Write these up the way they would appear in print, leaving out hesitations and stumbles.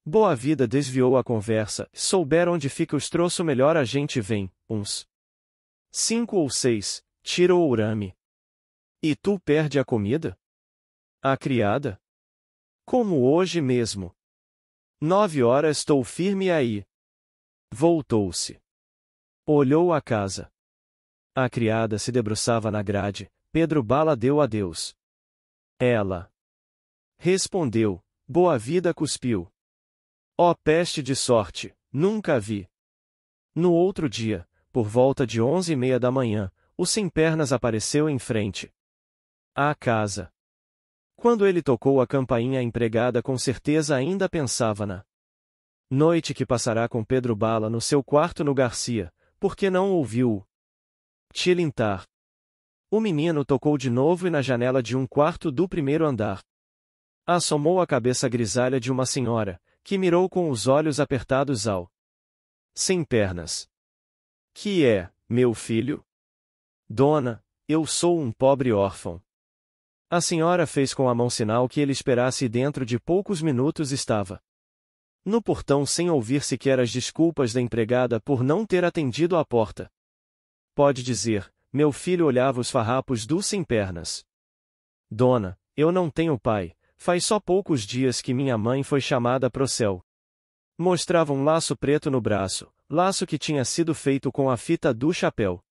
Boa Vida desviou a conversa. Souber onde fica os troço, melhor a gente vem, uns 5 ou 6, tira o ourame. E tu perde a comida? A criada? Como hoje mesmo. 9 horas estou firme aí. Voltou-se. Olhou a casa. A criada se debruçava na grade. Pedro Bala deu adeus. Ela respondeu. Boa Vida cuspiu. Ó peste de sorte, nunca vi. No outro dia, por volta de 11h30 da manhã, o sem-pernas apareceu em frente à casa. Quando ele tocou a campainha, a empregada com certeza ainda pensava na noite que passará com Pedro Bala no seu quarto no Garcia, porque não ouviu-o tilintar. O menino tocou de novo e na janela de um quarto do primeiro andar assomou a cabeça grisalha de uma senhora, que mirou com os olhos apertados ao sem-pernas. Que é, meu filho? Dona, eu sou um pobre órfão. A senhora fez com a mão sinal que ele esperasse e dentro de poucos minutos estava no portão sem ouvir sequer as desculpas da empregada por não ter atendido à porta. Pode dizer, meu filho olhava os farrapos do sem-pernas. Dona, eu não tenho pai, faz só poucos dias que minha mãe foi chamada pro céu. Mostrava um laço preto no braço, laço que tinha sido feito com a fita do chapéu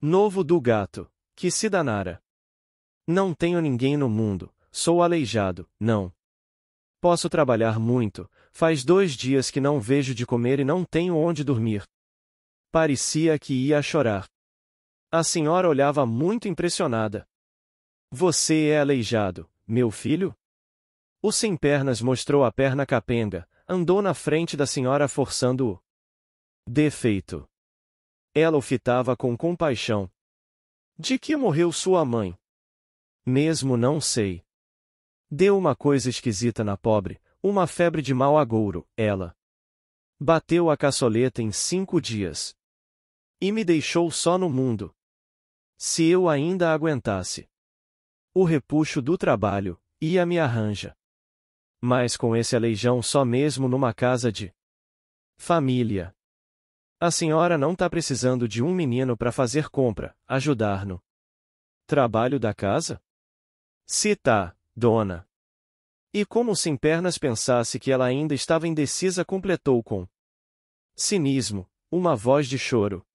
novo do gato, que se danara. Não tenho ninguém no mundo, sou aleijado, não posso trabalhar muito, faz 2 dias que não vejo de comer e não tenho onde dormir. Parecia que ia chorar. A senhora olhava muito impressionada. Você é aleijado, meu filho? O sem-pernas mostrou a perna capenga, andou na frente da senhora forçando o defeito. Ela o fitava com compaixão. De que morreu sua mãe? Mesmo não sei. Deu uma coisa esquisita na pobre, uma febre de mau agouro, ela bateu a caçoleta em 5 dias. E me deixou só no mundo. Se eu ainda aguentasse o repuxo do trabalho, ia me arranja. Mas com esse aleijão só mesmo numa casa de família. A senhora não tá precisando de um menino para fazer compra, ajudar no trabalho da casa? Se tá, dona. E como o sem-pernas pensasse que ela ainda estava indecisa, completou com cinismo, uma voz de choro.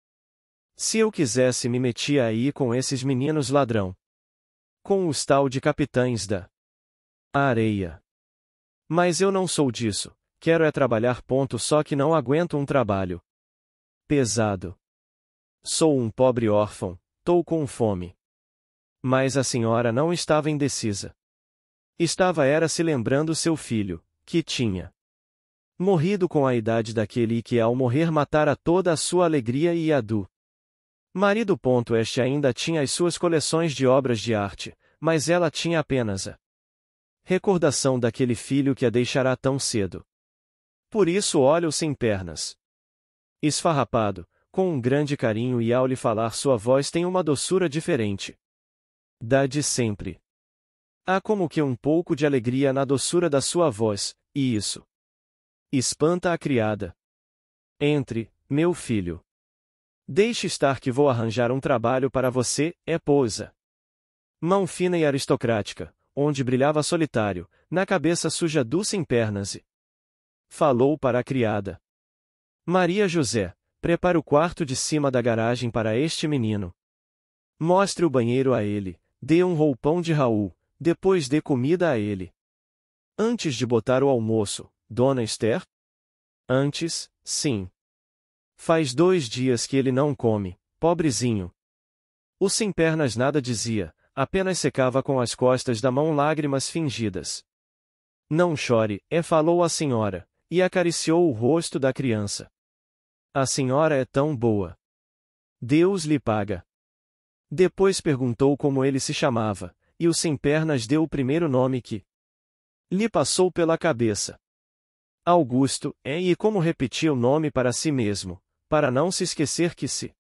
Se eu quisesse me metia aí com esses meninos ladrão. Com os tal de capitães da areia. Mas eu não sou disso, quero é trabalhar ponto, só que não aguento um trabalho pesado. Sou um pobre órfão, tô com fome. Mas a senhora não estava indecisa. Estava era se lembrando seu filho, que tinha morrido com a idade daquele e que ao morrer matara toda a sua alegria e a do marido. Este ainda tinha as suas coleções de obras de arte, mas ela tinha apenas a recordação daquele filho que a deixará tão cedo. Por isso olha o sem-pernas esfarrapado, com um grande carinho, e ao lhe falar sua voz tem uma doçura diferente da de sempre. Há como que um pouco de alegria na doçura da sua voz, e isso espanta a criada. Entre, meu filho. Deixe estar que vou arranjar um trabalho para você, é pousa. Mão fina e aristocrática, onde brilhava solitário, na cabeça suja do sem-pernas e falou para a criada. Maria José, prepare o quarto de cima da garagem para este menino. Mostre o banheiro a ele, dê um roupão de Raul, depois dê comida a ele. Antes de botar o almoço, Dona Esther? Antes, sim. Faz 2 dias que ele não come, pobrezinho. O sem-pernas nada dizia, apenas secava com as costas da mão lágrimas fingidas. Não chore, falou a senhora, e acariciou o rosto da criança. A senhora é tão boa. Deus lhe paga. Depois perguntou como ele se chamava, e o sem-pernas deu o primeiro nome que lhe passou pela cabeça. Augusto, e como repetia o nome para si mesmo, para não se esquecer que se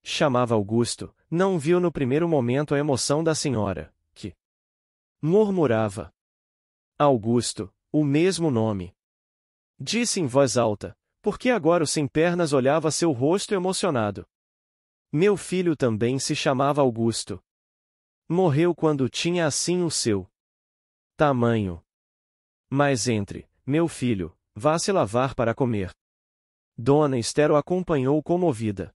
chamava Augusto, não viu no primeiro momento a emoção da senhora, que murmurava. Augusto, o mesmo nome. Disse em voz alta, porque agora o sem-pernas olhava seu rosto emocionado. Meu filho também se chamava Augusto. Morreu quando tinha assim o seu tamanho. Mas entre, meu filho, vá se lavar para comer. Dona Esther o acompanhou comovida.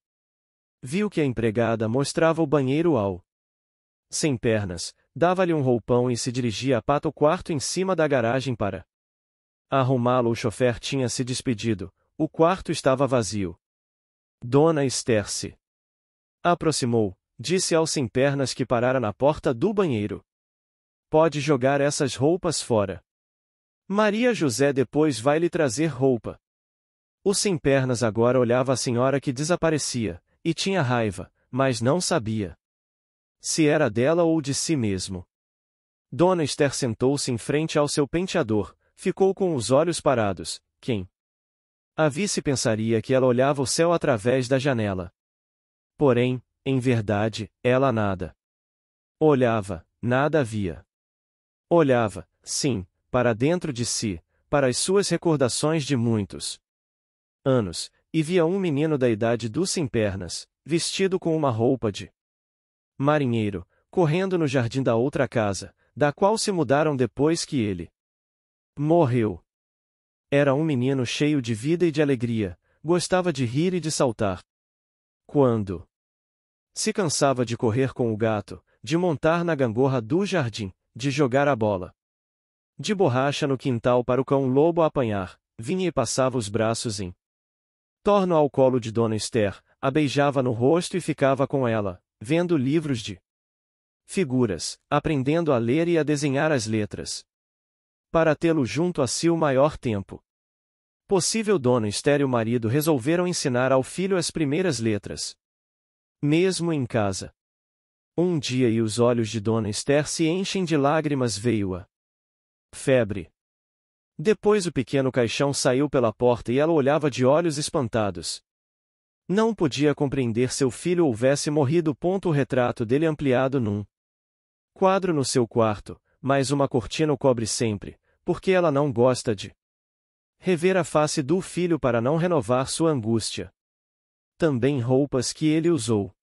Viu que a empregada mostrava o banheiro ao sem-pernas, dava-lhe um roupão e se dirigia a pata o quarto em cima da garagem para arrumá-lo. O chofer tinha se despedido, o quarto estava vazio. Dona Esther se aproximou, disse ao sem-pernas que parara na porta do banheiro. Pode jogar essas roupas fora. Maria José depois vai lhe trazer roupa. O sem-pernas agora olhava a senhora que desaparecia, e tinha raiva, mas não sabia se era dela ou de si mesmo. Dona Esther sentou-se em frente ao seu penteador, ficou com os olhos parados. Quem a visse pensaria que ela olhava o céu através da janela. Porém, em verdade, ela nada olhava, nada via. Olhava, sim, para dentro de si, para as suas recordações de muitos anos, e via um menino da idade do sem-pernas, vestido com uma roupa de marinheiro, correndo no jardim da outra casa, da qual se mudaram depois que ele morreu. Era um menino cheio de vida e de alegria, gostava de rir e de saltar. Quando se cansava de correr com o gato, de montar na gangorra do jardim, de jogar a bola de borracha no quintal para o cão-lobo apanhar, vinha e passava os braços em torno ao colo de Dona Esther, a beijava no rosto e ficava com ela, vendo livros de figuras, aprendendo a ler e a desenhar as letras. Para tê-lo junto a si o maior tempo possível, Dona Esther e o marido resolveram ensinar ao filho as primeiras letras. Mesmo em casa. Um dia e os olhos de Dona Esther se enchem de lágrimas, veio a febre. Depois o pequeno caixão saiu pela porta e ela olhava de olhos espantados. Não podia compreender seu filho houvesse morrido. O retrato dele ampliado num quadro no seu quarto, mas uma cortina o cobre sempre, porque ela não gosta de rever a face do filho para não renovar sua angústia. Também roupas que ele usou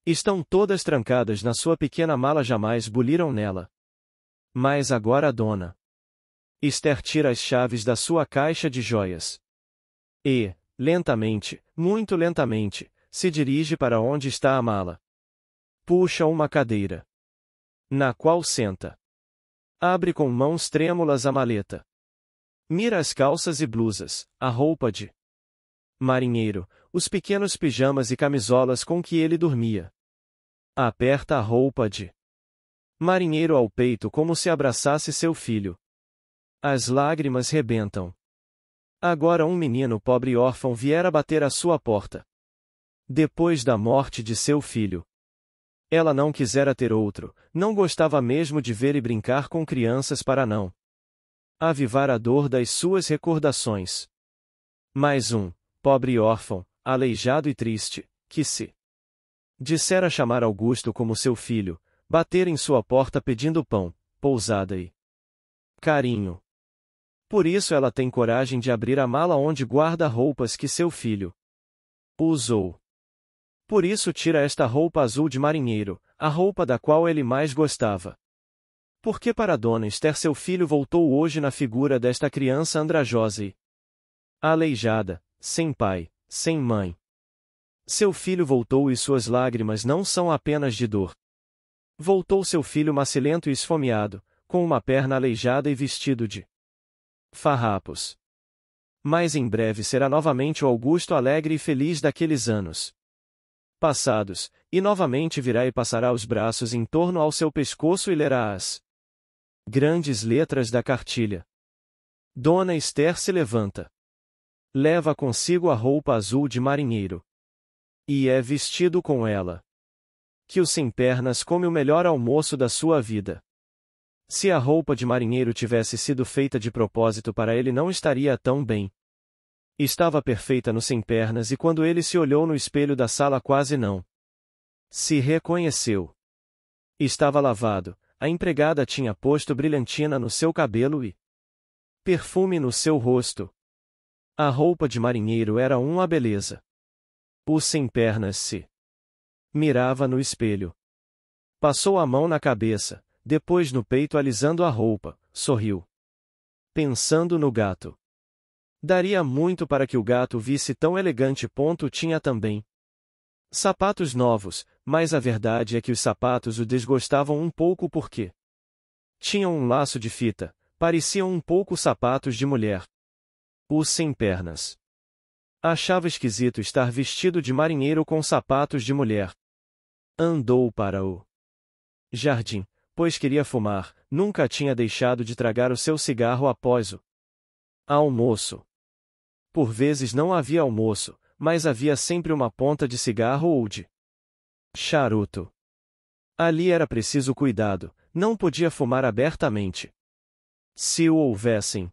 estão todas trancadas na sua pequena mala, jamais buliram nela. Mas agora a Dona Esther tira as chaves da sua caixa de joias. E, lentamente, muito lentamente, se dirige para onde está a mala. Puxa uma cadeira, na qual senta. Abre com mãos trêmulas a maleta. Mira as calças e blusas, a roupa de marinheiro, os pequenos pijamas e camisolas com que ele dormia. Aperta a roupa de marinheiro ao peito como se abraçasse seu filho. As lágrimas rebentam. Agora um menino pobre e órfão viera bater à sua porta. Depois da morte de seu filho. Ela não quisera ter outro, não gostava mesmo de ver e brincar com crianças para não avivar a dor das suas recordações. Mais um, pobre órfão, aleijado e triste, que se dissera chamar Augusto como seu filho, bater em sua porta pedindo pão, pousada e carinho. Por isso ela tem coragem de abrir a mala onde guarda roupas que seu filho usou. Por isso tira esta roupa azul de marinheiro, a roupa da qual ele mais gostava. Porque para Dona Esther seu filho voltou hoje na figura desta criança andrajosa e aleijada, sem pai, sem mãe. Seu filho voltou e suas lágrimas não são apenas de dor. Voltou seu filho macilento e esfomeado, com uma perna aleijada e vestido de farrapos. Mas em breve será novamente o Augusto alegre e feliz daqueles anos passados, e novamente virá e passará os braços em torno ao seu pescoço e lerá as grandes letras da cartilha. Dona Esther se levanta. Leva consigo a roupa azul de marinheiro. E é vestido com ela. Que o sem-pernas come o melhor almoço da sua vida. Se a roupa de marinheiro tivesse sido feita de propósito para ele, não estaria tão bem. Estava perfeita no sem-pernas e quando ele se olhou no espelho da sala quase não se reconheceu. Estava lavado, a empregada tinha posto brilhantina no seu cabelo e perfume no seu rosto. A roupa de marinheiro era uma beleza. O sem pernas se mirava no espelho. Passou a mão na cabeça, depois no peito alisando a roupa, sorriu. Pensando no gato. Daria muito para que o gato visse tão elegante. Tinha também sapatos novos, mas a verdade é que os sapatos o desgostavam um pouco porque tinham um laço de fita, pareciam um pouco sapatos de mulher. O sem pernas achava esquisito estar vestido de marinheiro com sapatos de mulher. Andou para o jardim, pois queria fumar, nunca tinha deixado de tragar o seu cigarro após o almoço. Por vezes não havia almoço, mas havia sempre uma ponta de cigarro ou de charuto. Ali era preciso cuidado, não podia fumar abertamente. Se o houvessem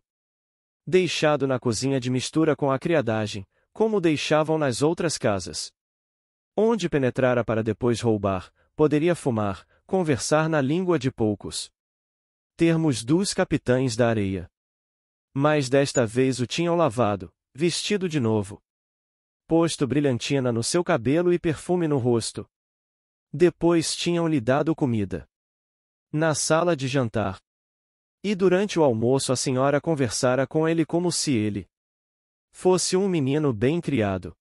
deixado na cozinha de mistura com a criadagem, como deixavam nas outras casas, onde penetrara para depois roubar, poderia fumar, conversar na língua de poucos termos dos capitães da areia. Mas desta vez o tinham lavado, vestido de novo, posto brilhantina no seu cabelo e perfume no rosto. Depois tinham-lhe dado comida na sala de jantar. E durante o almoço a senhora conversara com ele como se ele fosse um menino bem criado.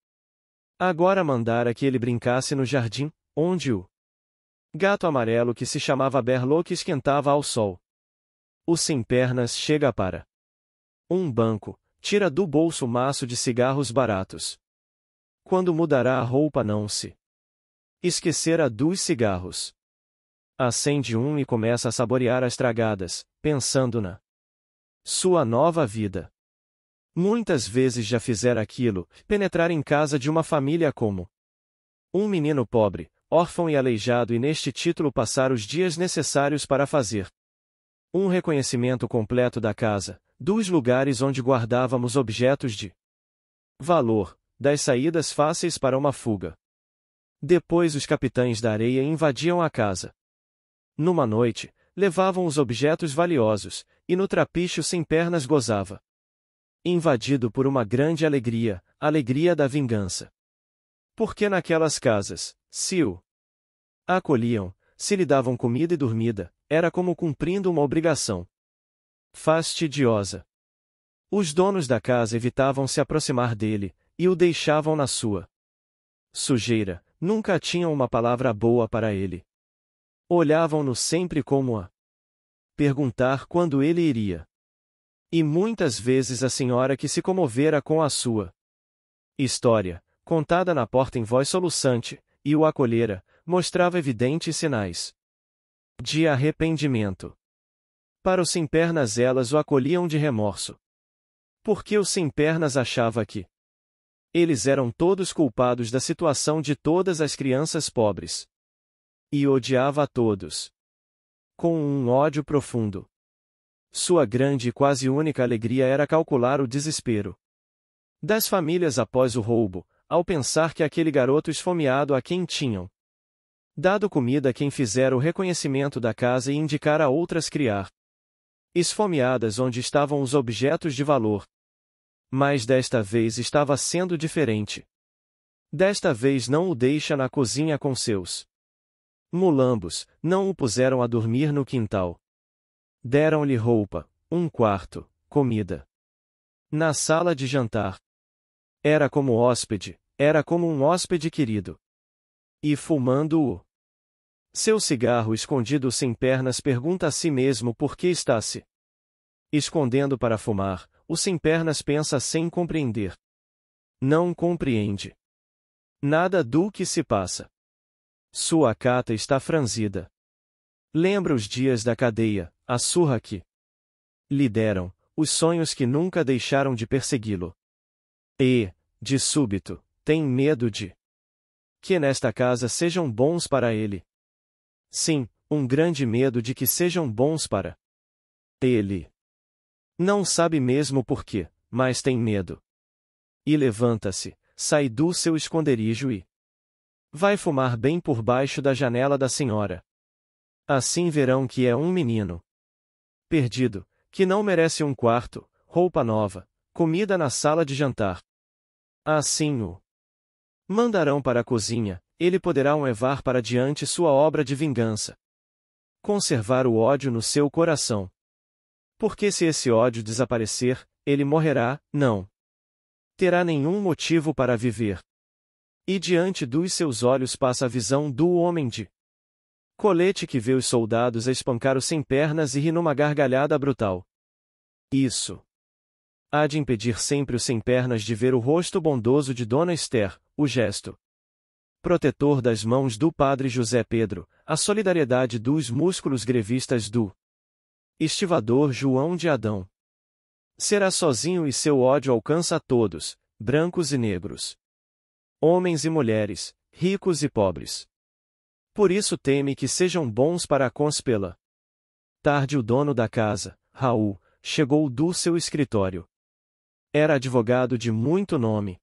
Agora mandara que ele brincasse no jardim, onde o gato amarelo que se chamava Berloque esquentava ao sol. O sem pernas chega para um banco, tira do bolso um maço de cigarros baratos. Quando mudará a roupa não se esquecera dos cigarros. Acende um e começa a saborear as tragadas, pensando na sua nova vida. Muitas vezes já fizera aquilo, penetrar em casa de uma família como um menino pobre, órfão e aleijado, e neste título passar os dias necessários para fazer um reconhecimento completo da casa, dos lugares onde guardávamos objetos de valor, das saídas fáceis para uma fuga. Depois os capitães da areia invadiam a casa. Numa noite, levavam os objetos valiosos, e no trapicho sem pernas gozava. Invadido por uma grande alegria, alegria da vingança. Porque naquelas casas, se o acolhiam, se lhe davam comida e dormida, era como cumprindo uma obrigação fastidiosa. Os donos da casa evitavam se aproximar dele, e o deixavam na sua sujeira, nunca tinham uma palavra boa para ele. Olhavam-no sempre como a perguntar quando ele iria. E muitas vezes a senhora que se comovera com a sua história, contada na porta em voz soluçante, e o acolhera, mostrava evidentes sinais de arrependimento. Para o sem pernas elas o acolhiam de remorso. Porque o sem pernas achava que eles eram todos culpados da situação de todas as crianças pobres. E odiava a todos com um ódio profundo. Sua grande e quase única alegria era calcular o desespero das famílias após o roubo, ao pensar que aquele garoto esfomeado a quem tinham dado comida, quem fizera o reconhecimento da casa e indicara a outras criar esfomeadas onde estavam os objetos de valor. Mas desta vez estava sendo diferente. Desta vez não o deixa na cozinha com seus mulambos, não o puseram a dormir no quintal. Deram-lhe roupa, um quarto, comida. Na sala de jantar. Era como hóspede, era como um hóspede querido. E fumando o seu cigarro escondido sem pernas pergunta a si mesmo por que está se escondendo para fumar. O sem pernas pensa sem compreender. Não compreende nada do que se passa. Sua cata está franzida. Lembra os dias da cadeia, a surra que lhe deram, os sonhos que nunca deixaram de persegui-lo. E, de súbito, tem medo de que nesta casa sejam bons para ele. Sim, um grande medo de que sejam bons para ele. Não sabe mesmo por quê, mas tem medo. E levanta-se, sai do seu esconderijo e vai fumar bem por baixo da janela da senhora. Assim verão que é um menino perdido, que não merece um quarto, roupa nova, Comida na sala de jantar. Assim o mandarão para a cozinha, ele poderá levar para diante sua obra de vingança. Conservar o ódio no seu coração. Porque se esse ódio desaparecer, ele morrerá, não terá nenhum motivo para viver. E diante dos seus olhos passa a visão do homem de colete que vê os soldados a espancar o sem-pernas e ri numa gargalhada brutal. Isso há de impedir sempre o sem-pernas de ver o rosto bondoso de Dona Esther, o gesto protetor das mãos do padre José Pedro, a solidariedade dos músculos grevistas do estivador João de Adão. Será sozinho e seu ódio alcança a todos, brancos e negros, homens e mulheres, ricos e pobres. Por isso teme que sejam bons para conspê-la. Tarde o dono da casa, Raul, chegou do seu escritório. Era advogado de muito nome.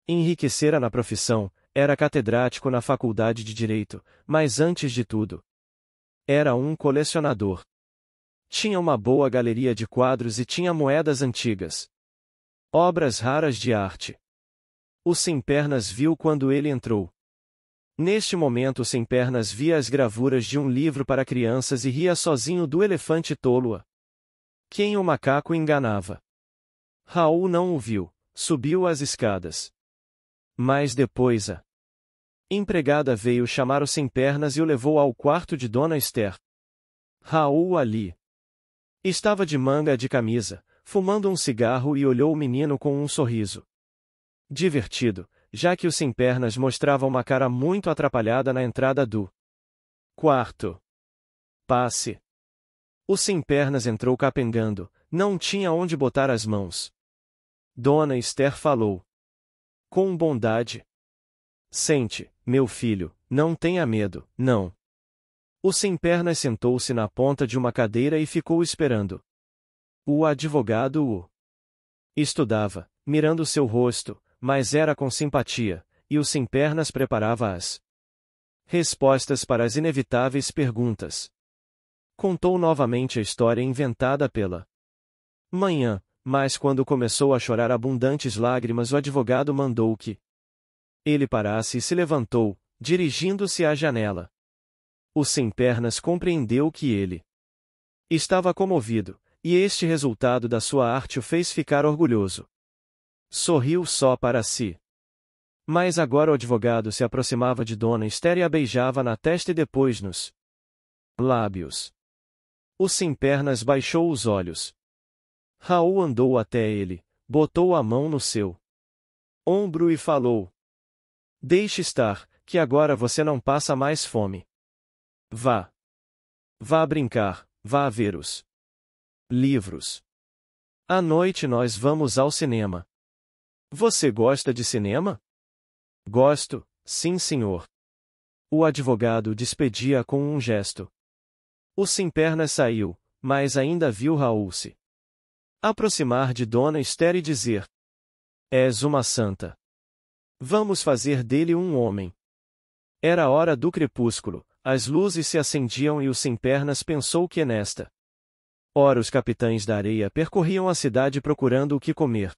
Enriquecera na profissão, era catedrático na faculdade de Direito, mas antes de tudo, era um colecionador. Tinha uma boa galeria de quadros e tinha moedas antigas. Obras raras de arte. O sem-pernas viu quando ele entrou. Neste momento o sem-pernas via as gravuras de um livro para crianças e ria sozinho do elefante tolo. Quem o macaco enganava. Raul não o viu, subiu as escadas. Mas depois a empregada veio chamar o sem-pernas e o levou ao quarto de Dona Esther. Raul ali estava de manga de camisa, fumando um cigarro e olhou o menino com um sorriso divertido, já que o sem-pernas mostrava uma cara muito atrapalhada na entrada do quarto. Passe. O sem-pernas entrou capengando, não tinha onde botar as mãos. Dona Esther falou com bondade. Sente, meu filho, não tenha medo, não. O sem-pernas sentou-se na ponta de uma cadeira e ficou esperando. O advogado o estudava, mirando seu rosto, mas era com simpatia, e o sem-pernas preparava as respostas para as inevitáveis perguntas. Contou novamente a história inventada pela manhã, mas quando começou a chorar abundantes lágrimas o advogado mandou que ele parasse e se levantou, dirigindo-se à janela. O sem-pernas compreendeu que ele estava comovido, e este resultado da sua arte o fez ficar orgulhoso. Sorriu só para si. Mas agora o advogado se aproximava de Dona Esther e a beijava na testa e depois nos lábios. O sem-pernas baixou os olhos. Raul andou até ele, botou a mão no seu ombro e falou: Deixe estar, que agora você não passa mais fome. Vá. Vá brincar, vá ver os livros. À noite nós vamos ao cinema. Você gosta de cinema? Gosto, sim senhor. O advogado despedia com um gesto. O sem-pernas saiu, mas ainda viu Raul se aproximar de Dona Esther e dizer: És uma santa. Vamos fazer dele um homem. Era a hora do crepúsculo, as luzes se acendiam e o sem-pernas pensou que nesta hora os capitães da areia percorriam a cidade procurando o que comer.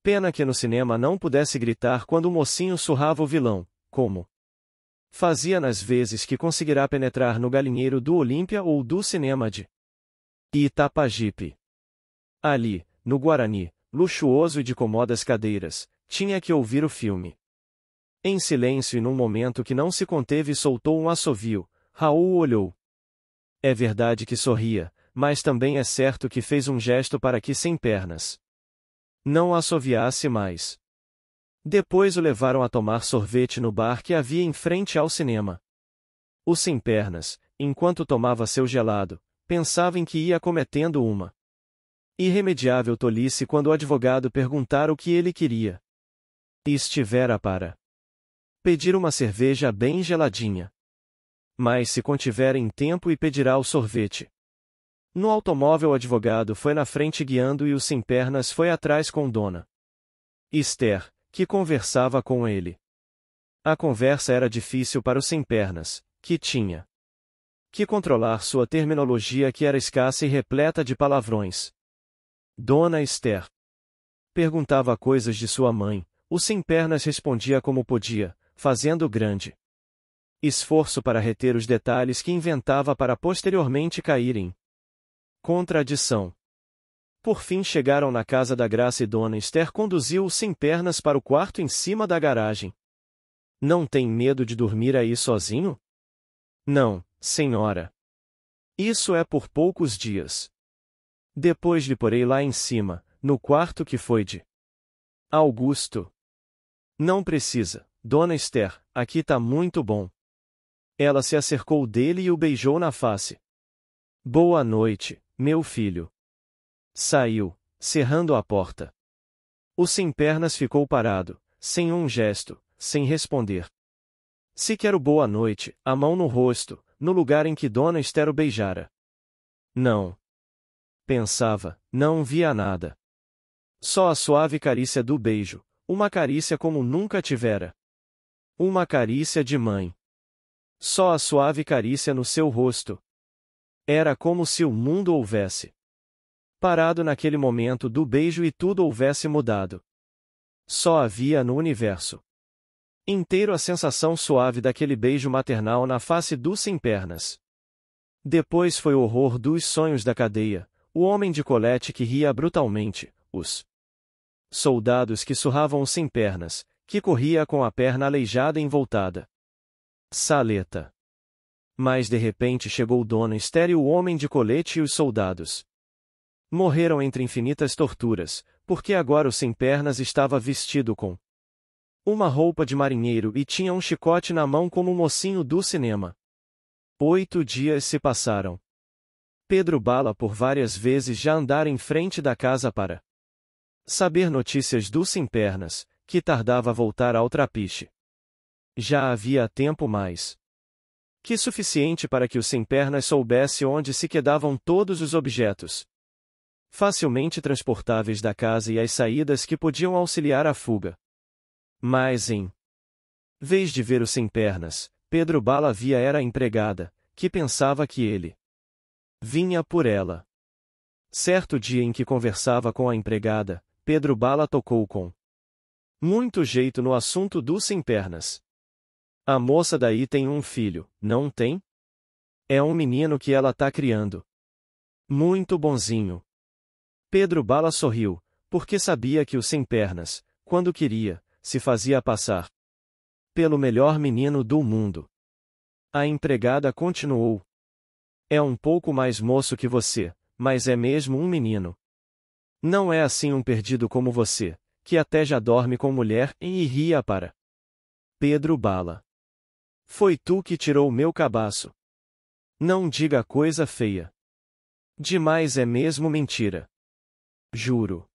Pena que no cinema não pudesse gritar quando o mocinho surrava o vilão, como fazia nas vezes que conseguirá penetrar no galinheiro do Olímpia ou do cinema de Itapajipe. Ali, no Guarani, luxuoso e de comodas cadeiras, tinha que ouvir o filme. Em silêncio e num momento que não se conteve soltou um assovio, Raul olhou. É verdade que sorria, mas também é certo que fez um gesto para que sem-pernas não assoviasse mais. Depois o levaram a tomar sorvete no bar que havia em frente ao cinema. O sem-pernas, enquanto tomava seu gelado, pensava em que ia cometendo uma irremediável tolice quando o advogado perguntara o que ele queria. E estivera para pedir uma cerveja bem geladinha. Mas se contiver em tempo e pedirá o sorvete. No automóvel o advogado foi na frente guiando e o sem-pernas foi atrás com Dona Esther, que conversava com ele. A conversa era difícil para o sem-pernas, que tinha que controlar sua terminologia que era escassa e repleta de palavrões. Dona Esther Perguntava coisas de sua mãe, o sem-pernas respondia como podia, fazendo grande esforço para reter os detalhes que inventava para posteriormente cair em contradição. Por fim chegaram na casa da Graça e Dona Esther conduziu o sem-pernas para o quarto em cima da garagem. Não tem medo de dormir aí sozinho? Não, senhora. Isso é por poucos dias. Depois lhe porei lá em cima, no quarto que foi de Augusto. Não precisa, Dona Esther, aqui tá muito bom. Ela se acercou dele e o beijou na face. Boa noite, meu filho. Saiu, cerrando a porta. O sem-pernas ficou parado, sem um gesto, sem responder. Sequer o boa noite, a mão no rosto, no lugar em que Dona Esther o beijara. Não. Pensava, não via nada. Só a suave carícia do beijo, uma carícia como nunca tivera. Uma carícia de mãe. Só a suave carícia no seu rosto. Era como se o mundo houvesse parado naquele momento do beijo e tudo houvesse mudado. Só havia no universo inteiro a sensação suave daquele beijo maternal na face do sem-pernas. Depois foi o horror dos sonhos da cadeia, o homem de colete que ria brutalmente, os soldados que surravam o sem-pernas, que corria com a perna aleijada e envoltada. Saleta. Mas de repente chegou Dona Esther e o homem de colete e os soldados. Morreram entre infinitas torturas, porque agora o sem-pernas estava vestido com uma roupa de marinheiro e tinha um chicote na mão como o mocinho do cinema. 8 dias se passaram. Pedro Bala por várias vezes já andara em frente da casa para saber notícias do sem-pernas, que tardava a voltar ao trapiche. Já havia tempo mais que suficiente para que o sem-pernas soubesse onde se quedavam todos os objetos facilmente transportáveis da casa e as saídas que podiam auxiliar a fuga. Mas em vez de ver o sem-pernas, Pedro Bala via era a empregada, que pensava que ele vinha por ela. Certo dia em que conversava com a empregada, Pedro Bala tocou com muito jeito no assunto do sem-pernas. A moça daí tem um filho, não tem? É um menino que ela tá criando. Muito bonzinho. Pedro Bala sorriu, porque sabia que o sem-pernas, quando queria, se fazia passar pelo melhor menino do mundo. A empregada continuou. É um pouco mais moço que você, mas é mesmo um menino. Não é assim um perdido como você, que até já dorme com mulher e ria para Pedro Bala. Foi tu que tirou meu cabaço. Não diga coisa feia. Demais é mesmo mentira. Juro.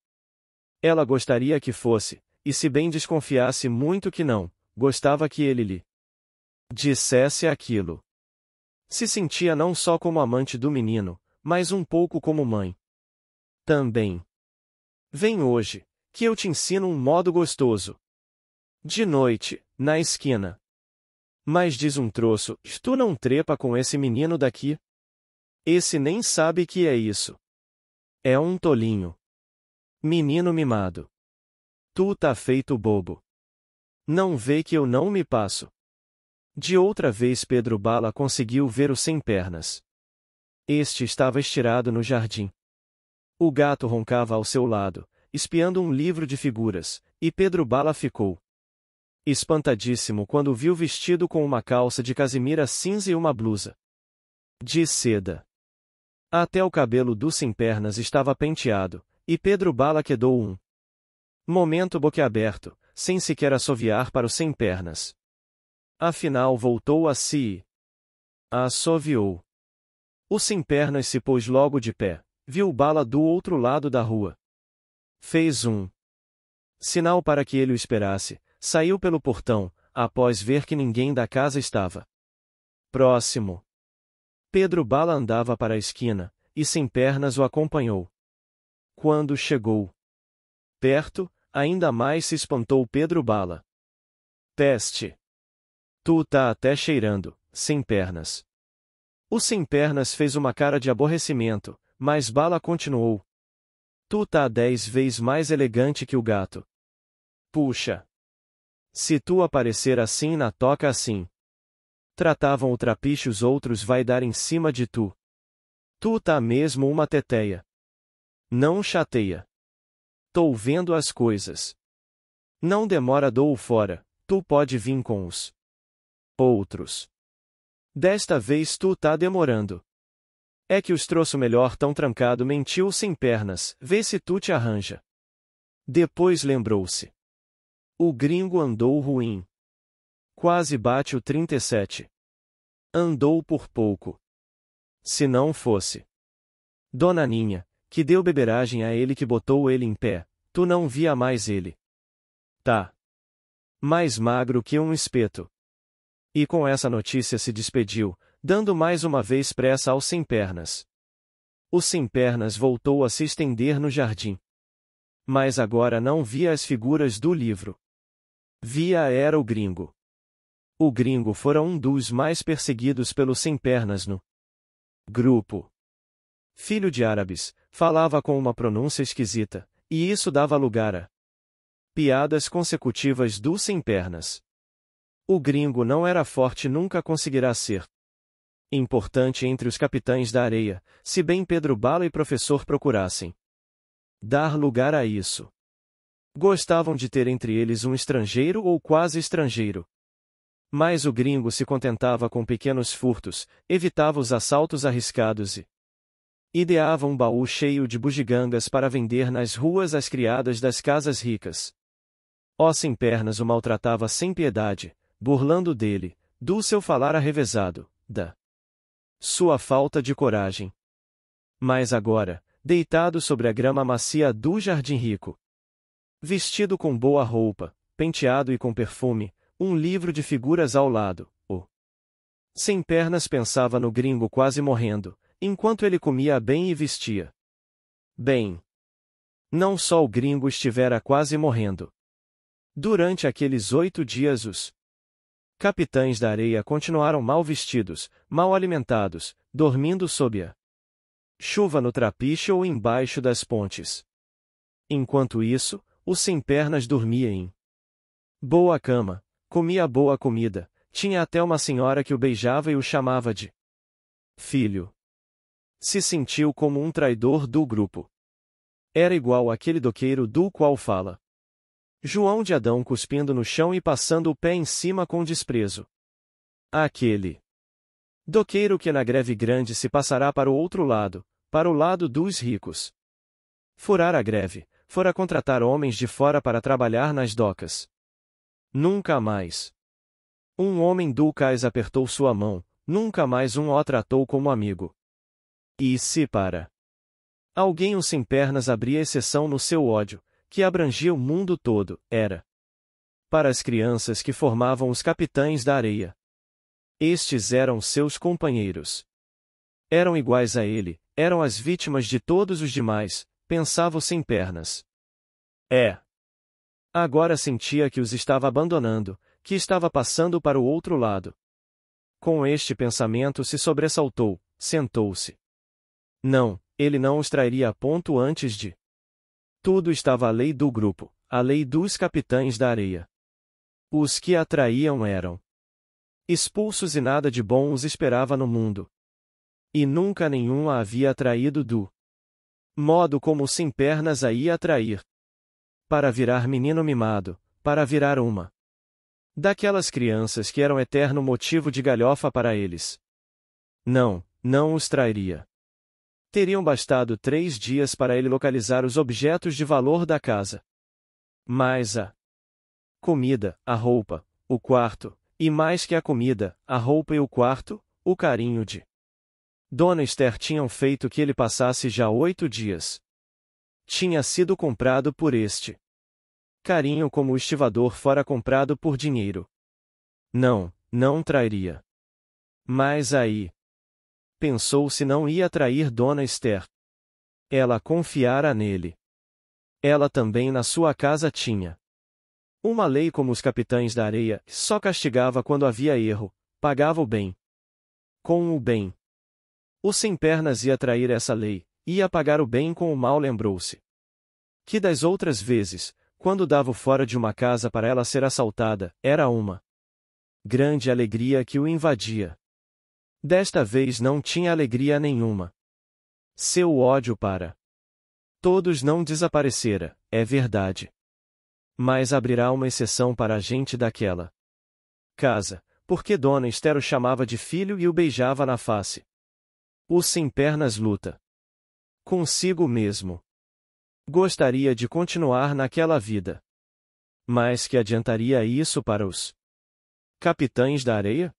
Ela gostaria que fosse, e se bem desconfiasse muito que não, gostava que ele lhe dissesse aquilo. Se sentia não só como amante do menino, mas um pouco como mãe. Também. Vem hoje, que eu te ensino um modo gostoso. De noite, na esquina. Mas diz um troço, tu não trepa com esse menino daqui? Esse nem sabe que é isso. É um tolinho. Menino mimado. Tu tá feito bobo. Não vê que eu não me passo. De outra vez Pedro Bala conseguiu ver o sem-pernas. Este estava estirado no jardim. O gato roncava ao seu lado, espiando um livro de figuras, e Pedro Bala ficou espantadíssimo quando o viu vestido com uma calça de casimira cinza e uma blusa de seda. Até o cabelo do sem-pernas estava penteado, e Pedro Bala quedou um momento boquiaberto, sem sequer assoviar para o sem-pernas. Afinal voltou a si e assoviou. O sem-pernas se pôs logo de pé, viu Bala do outro lado da rua. Fez um sinal para que ele o esperasse, saiu pelo portão, após ver que ninguém da casa estava próximo. Pedro Bala andava para a esquina, e sem-pernas o acompanhou. Quando chegou perto, ainda mais se espantou Pedro Bala. Peste! Tu tá até cheirando, sem-pernas. O sem-pernas fez uma cara de aborrecimento, mas Bala continuou. Tu tá 10 vezes mais elegante que o gato. Puxa! Se tu aparecer assim na toca assim. Tratavam o trapiche os outros vai dar em cima de tu. Tu tá mesmo uma teteia. Não chateia. Tô vendo as coisas. Não demora dou fora, tu pode vir com os outros. Desta vez tu tá demorando. É que os troço melhor tão trancado mentiu sem pernas, vê se tu te arranja. Depois lembrou-se. O gringo andou ruim. Quase bate o 37. Andou por pouco. Se não fosse Dona Ninha, que deu beberagem a ele que botou ele em pé, tu não via mais ele. Tá mais magro que um espeto. E com essa notícia se despediu, dando mais uma vez pressa ao sem pernas. O sem pernas voltou a se estender no jardim. Mas agora não via as figuras do livro. Via era o gringo. O gringo fora um dos mais perseguidos pelos sem pernas no grupo. Filho de árabes, falava com uma pronúncia esquisita, e isso dava lugar a piadas consecutivas do sem pernas. O gringo não era forte, nunca conseguirá ser importante entre os capitães da areia, se bem Pedro Bala e professor procurassem dar lugar a isso. Gostavam de ter entre eles um estrangeiro ou quase estrangeiro. Mas o gringo se contentava com pequenos furtos, evitava os assaltos arriscados e ideava um baú cheio de bugigangas para vender nas ruas às criadas das casas ricas. Ó sem pernas o maltratava sem piedade, burlando dele, do seu falar arrevezado, da sua falta de coragem. Mas agora, deitado sobre a grama macia do jardim rico, vestido com boa roupa, penteado e com perfume, um livro de figuras ao lado, o sem pernas pensava no gringo quase morrendo, enquanto ele comia bem e vestia bem. Não só o gringo estivera quase morrendo. Durante aqueles 8 dias os capitães da areia continuaram mal vestidos, mal alimentados, dormindo sob a chuva no trapiche ou embaixo das pontes. Enquanto isso, o sem pernas dormia em boa cama, comia boa comida, tinha até uma senhora que o beijava e o chamava de filho. Se sentiu como um traidor do grupo. Era igual àquele doqueiro do qual fala João de Adão cuspindo no chão e passando o pé em cima com desprezo. Aquele doqueiro que na greve grande se passará para o outro lado, para o lado dos ricos. Furar a greve, fora contratar homens de fora para trabalhar nas docas. Nunca mais. Um homem do cais apertou sua mão, nunca mais um o tratou como amigo. E se para alguém sem pernas abria exceção no seu ódio, que abrangia o mundo todo, era para as crianças que formavam os capitães da areia. Estes eram seus companheiros. Eram iguais a ele, eram as vítimas de todos os demais, pensava o sem pernas. Agora sentia que os estava abandonando, que estava passando para o outro lado. Com este pensamento se sobressaltou, sentou-se. Não, ele não os trairia a ponto antes de tudo estava a lei do grupo, a lei dos capitães da areia. Os que atraíam eram expulsos e nada de bom os esperava no mundo. E nunca nenhum a havia atraído do modo como o sem pernas a ia atrair. Para virar menino mimado, para virar uma daquelas crianças que eram eterno motivo de galhofa para eles. Não, não os trairia. Teriam bastado 3 dias para ele localizar os objetos de valor da casa. Mas a comida, a roupa, o quarto, e mais que a comida, a roupa e o quarto, o carinho de Dona Esther tinham feito que ele passasse já 8 dias. Tinha sido comprado por este carinho como o estivador fora comprado por dinheiro. Não, não trairia. Mas aí pensou se não ia trair Dona Esther. Ela confiara nele. Ela também na sua casa tinha uma lei como os capitães da areia, só castigava quando havia erro, pagava o bem com o bem. O sem pernas ia trair essa lei, ia pagar o bem com o mal lembrou-se Que das outras vezes, quando dava fora de uma casa para ela ser assaltada, era uma grande alegria que o invadia. Desta vez não tinha alegria nenhuma. Seu ódio para todos não desaparecera, é verdade. Mas abrirá uma exceção para a gente daquela casa, porque Dona Esther o chamava de filho e o beijava na face. O sem pernas luta consigo mesmo. Gostaria de continuar naquela vida. Mas que adiantaria isso para os capitães da areia?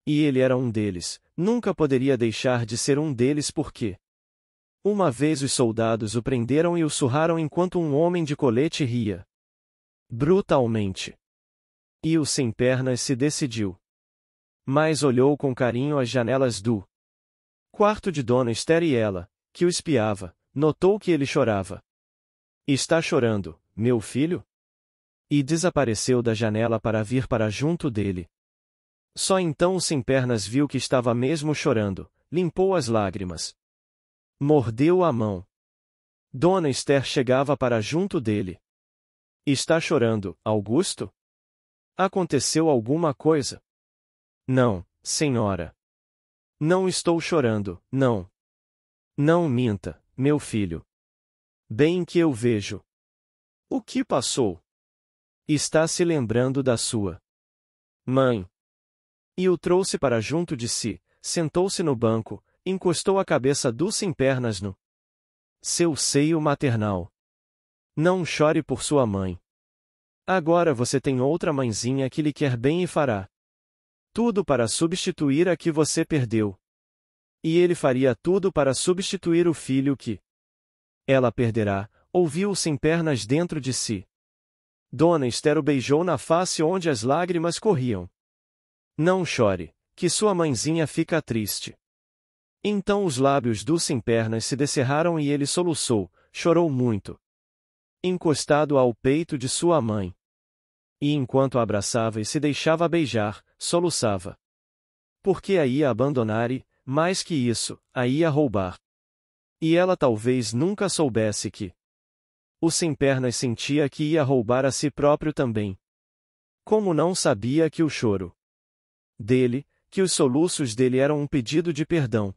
E ele era um deles, nunca poderia deixar de ser um deles porque uma vez os soldados o prenderam e o surraram enquanto um homem de colete ria brutalmente. E o sem pernas se decidiu. Mas olhou com carinho as janelas do quarto de Dona Esther e ela, que o espiava, notou que ele chorava. Está chorando, meu filho? E desapareceu da janela para vir para junto dele. Só então o sem pernas viu que estava mesmo chorando, limpou as lágrimas. Mordeu a mão. Dona Esther chegava para junto dele. Está chorando, Augusto? Aconteceu alguma coisa? Não, senhora. Não estou chorando, não. Não minta, meu filho. Bem que eu vejo. O que passou? Está se lembrando da sua mãe. E o trouxe para junto de si, sentou-se no banco, encostou a cabeça do sem pernas no seu seio maternal. Não chore por sua mãe. Agora você tem outra mãezinha que lhe quer bem e fará tudo para substituir a que você perdeu. E ele faria tudo para substituir o filho que ela perderá, ouviu o sem pernas dentro de si. Dona Esther o beijou na face onde as lágrimas corriam. Não chore, que sua mãezinha fica triste. Então os lábios do sem pernas se descerraram e ele soluçou, chorou muito. Encostado ao peito de sua mãe. E enquanto a abraçava e se deixava beijar, soluçava. Porque a ia abandonar e, mais que isso, a ia roubar. E ela talvez nunca soubesse que o sem pernas sentia que ia roubar a si próprio também. Como não sabia que o choro dele, que os soluços dele eram um pedido de perdão.